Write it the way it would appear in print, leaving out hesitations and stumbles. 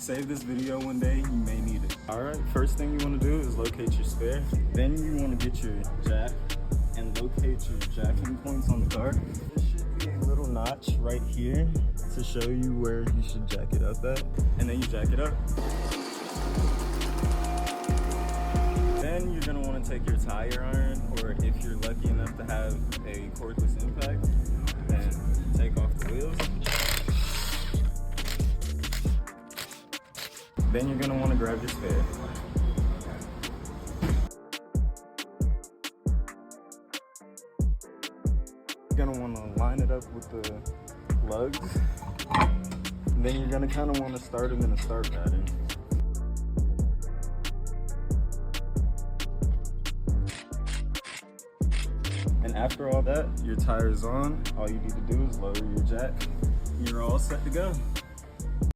Save this video one day, you may need it. All right, first thing you want to do is locate your spare. Then you want to get your jack and locate your jacking points on the car. There should be a little notch right here to show you where you should jack it up at. And then you jack it up. Then you're gonna want to take your tire iron, or if you're lucky enough to have a cordless impact, then take off the wheels. Then you're gonna want to grab your spare. You're gonna want to line it up with the lugs. Then you're gonna kind of want to start them in a start pattern. And after all that, your tire is on. All you need to do is lower your jack. You're all set to go.